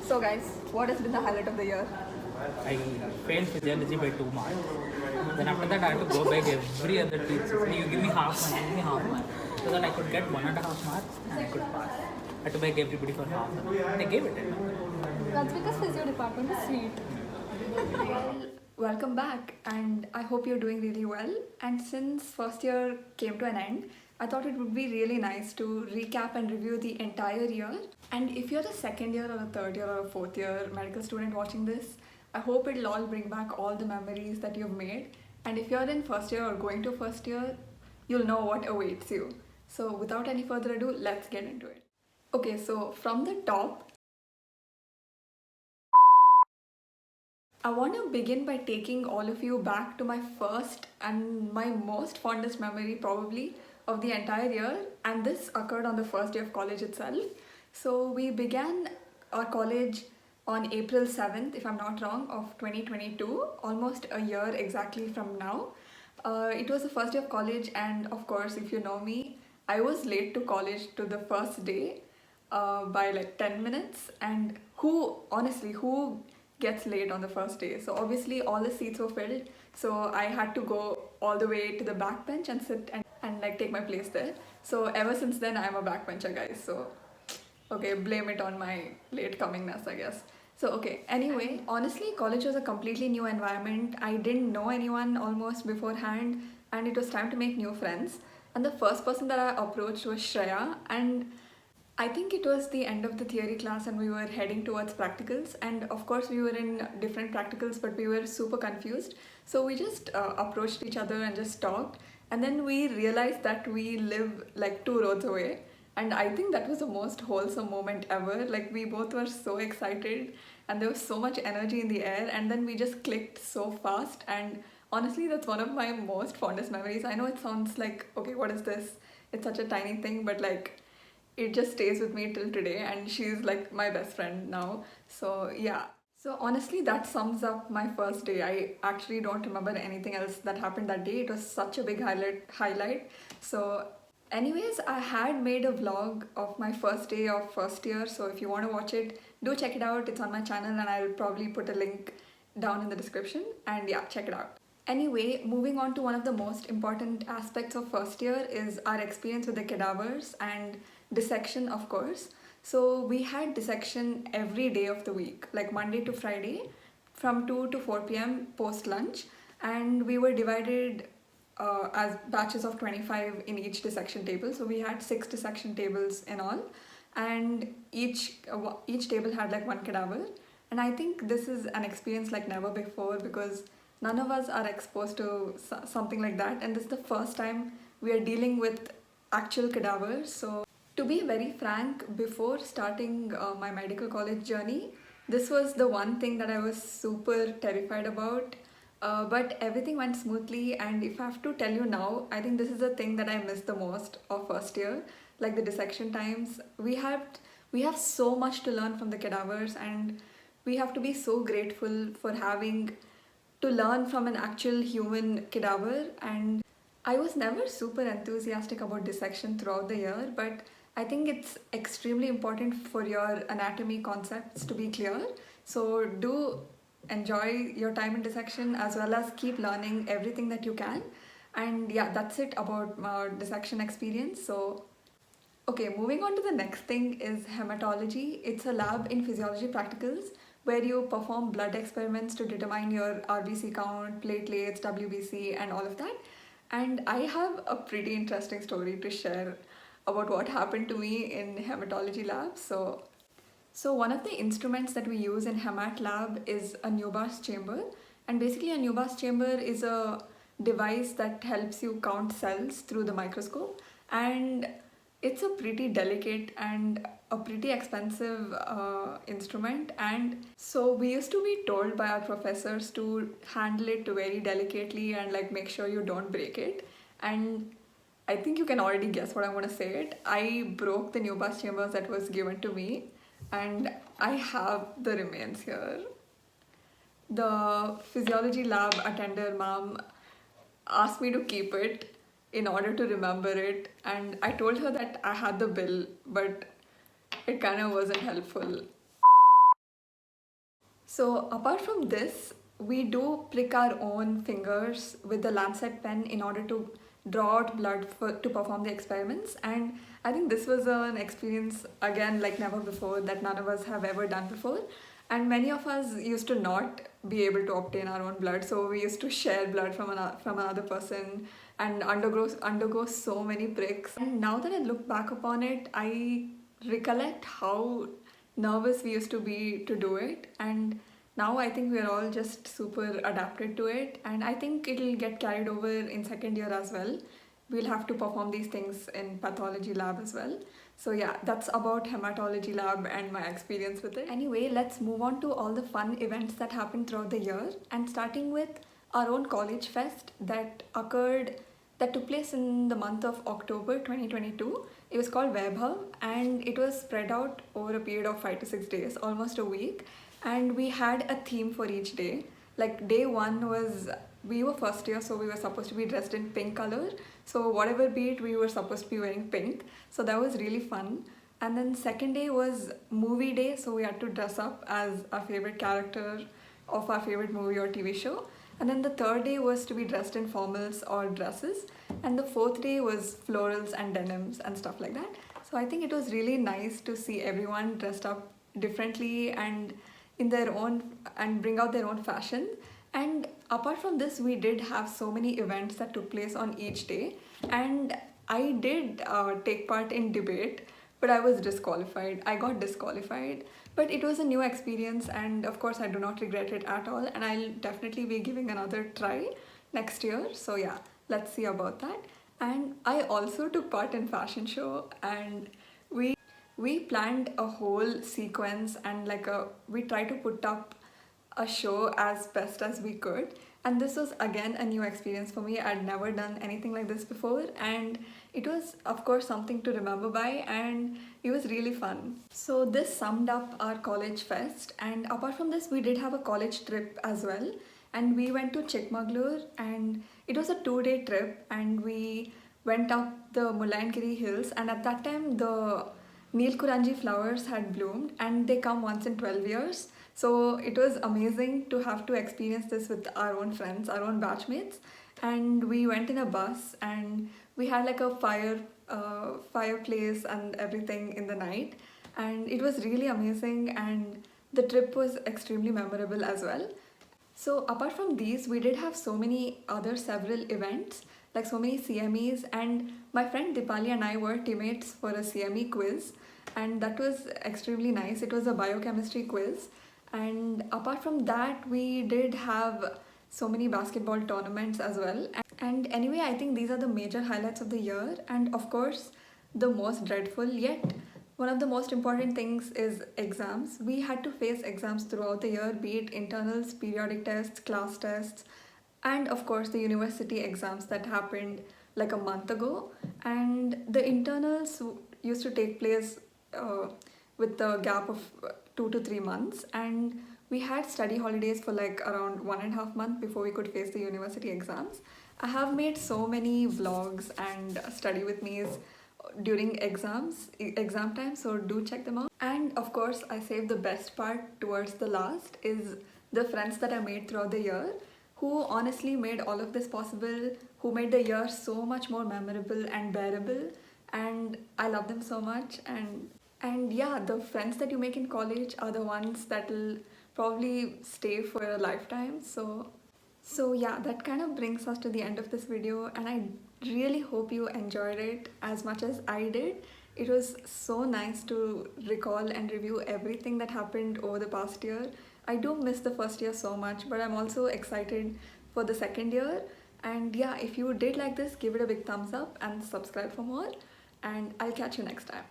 So guys, what has been the highlight of the year? I failed physiology by 2 marks. Then after that I had to go back every other teacher. So you give me half mark, give me half mark. So that I could get 1.5 marks and I could pass. I had to beg everybody for half. And I gave it. That's because physio department is sweet. Well, welcome back, and I hope you're doing really well. And since first year came to an end, I thought it would be really nice to recap and review the entire year. And if you're a second year or a third year or a fourth year medical student watching this, I hope it'll all bring back all the memories that you've made. And if you're in first year or going to first year, you'll know what awaits you. So without any further ado, let's get into it. Okay, so from the top, I want to begin by taking all of you back to my first and my most fondest memory probably of the entire year, and this occurred on the first day of college itself. So we began our college on April 7th, if I'm not wrong, of 2022, almost a year exactly from now. It was the first day of college, and of course, if you know me, I was late to college to the first day by like 10 minutes. And who gets late on the first day? So obviously all the seats were filled, so I had to go all the way to the back bench and sit and like take my place there. So ever since then I'm a backbencher, guys. So okay, blame it on my late comingness, I guess. So okay, anyway, honestly college was a completely new environment. I didn't know anyone almost beforehand, and it was time to make new friends. And the first person that I approached was Shreya, and I think it was the end of the theory class and we were heading towards practicals, and of course we were in different practicals, but we were super confused. So we just approached each other and just talked, and then we realized that we live like 2 roads away, and I think that was the most wholesome moment ever. Like we both were so excited and there was so much energy in the air, and then we just clicked so fast, and honestly that's one of my most fondest memories. I know it sounds like, okay, what is this? It's such a tiny thing, but like it just stays with me till today, and she's like my best friend now. So yeah, so honestly that sums up my first day. I actually don't remember anything else that happened that day. It was such a big highlight. So anyways, I had made a vlog of my first day of first year, so if you want to watch it, do check it out. It's on my channel and I'll probably put a link down in the description, and yeah, check it out. Anyway, moving on to one of the most important aspects of first year is our experience with the cadavers and dissection, of course. So we had dissection every day of the week, like Monday to Friday, from 2 to 4 p.m. post lunch, and we were divided as batches of 25 in each dissection table. So we had 6 dissection tables in all, and each table had like one cadaver. And I think this is an experience like never before, because none of us are exposed to something like that, and this is the first time we are dealing with actual cadavers. So to be very frank, before starting my medical college journey, this was the one thing that I was super terrified about. But everything went smoothly, and if I have to tell you now, I think this is the thing that I miss the most of first year, like the dissection times. We have so much to learn from the cadavers, and we have to be so grateful for having to learn from an actual human cadaver. And I was never super enthusiastic about dissection throughout the year, but I think it's extremely important for your anatomy concepts to be clear. So do enjoy your time in dissection as well as keep learning everything that you can. And yeah, that's it about my dissection experience. So okay, moving on to the next thing is haematology. It's a lab in physiology practicals where you perform blood experiments to determine your RBC count, platelets, WBC, and all of that. And I have a pretty interesting story to share about what happened to me in hematology lab. So one of the instruments that we use in hemat lab is a Newbar's chamber. And basically a Newbar's chamber is a device that helps you count cells through the microscope. And it's a pretty delicate and a pretty expensive instrument, and so we used to be told by our professors to handle it very delicately and like make sure you don't break it. And I think you can already guess what I'm going to say it. I broke the Newbar's chambers that was given to me, and I have the remains here. The physiology lab attender mom asked me to keep it in order to remember it, and I told her that I had the bill, but it kind of wasn't helpful. So apart from this, we do prick our own fingers with the lancet pen in order to draw out blood to perform the experiments. And I think this was an experience again like never before, that none of us have ever done before. And many of us used to not be able to obtain our own blood, so we used to share blood from another person and undergo so many pricks. And now that I look back upon it, I recollect how nervous we used to be to do it, and now I think we're all just super adapted to it, and I think it'll get carried over in second year as well. We'll have to perform these things in pathology lab as well. So yeah, that's about hematology lab and my experience with it. Anyway, let's move on to all the fun events that happened throughout the year, and starting with our own college fest that took place in the month of October 2022. It was called Vaibhav, and it was spread out over a period of 5 to 6 days, almost a week, and we had a theme for each day. Like day one was, we were first year, so we were supposed to be dressed in pink color. So whatever be it, we were supposed to be wearing pink. So that was really fun. And then second day was movie day, so we had to dress up as our favorite character of our favorite movie or TV show. And then the third day was to be dressed in formals or dresses. And the fourth day was florals and denims and stuff like that. So I think it was really nice to see everyone dressed up differently and in their own, and bring out their own fashion. And apart from this, we did have so many events that took place on each day, and I did take part in debate, but I was disqualified. I got disqualified, but it was a new experience, and of course I do not regret it at all, and I'll definitely be giving another try next year. So yeah, let's see about that. And I also took part in fashion show, and we planned a whole sequence, and we tried to put up a show as best as we could, and this was again a new experience for me. I'd never done anything like this before, and it was of course something to remember by, and it was really fun. So this summed up our college fest, and apart from this, we did have a college trip as well, and we went to Chikmagalur, and it was a 2-day trip, and we went up the Mullayanagiri hills, and at that time the Neelkuranji flowers had bloomed, and they come once in 12 years. So it was amazing to have to experience this with our own friends, our own batchmates. And we went in a bus, and we had like a fireplace and everything in the night. And it was really amazing, and the trip was extremely memorable as well. So apart from these, we did have so many other several events, like so many CMEs, and my friend Dipali and I were teammates for a CME quiz, and that was extremely nice. It was a biochemistry quiz. And apart from that, we did have so many basketball tournaments as well. And anyway, I think these are the major highlights of the year, and of course the most dreadful yet one of the most important things is exams. We had to face exams throughout the year, be it internals, periodic tests, class tests, and of course the university exams that happened like a month ago. And the internals used to take place with the gap of 2 to 3 months, and we had study holidays for like around 1.5 months before we could face the university exams. I have made so many vlogs and study with me's during exam time, so do check them out. And of course, I saved the best part towards the last, is the friends that I made throughout the year, who honestly made all of this possible, who made the year so much more memorable and bearable, and I love them so much. And yeah, the friends that you make in college are the ones that will probably stay for a lifetime. So yeah, that kind of brings us to the end of this video, and I really hope you enjoyed it as much as I did. It was so nice to recall and review everything that happened over the past year. I do miss the first year so much, but I'm also excited for the second year. And yeah, if you did like this, give it a big thumbs up and subscribe for more, and I'll catch you next time.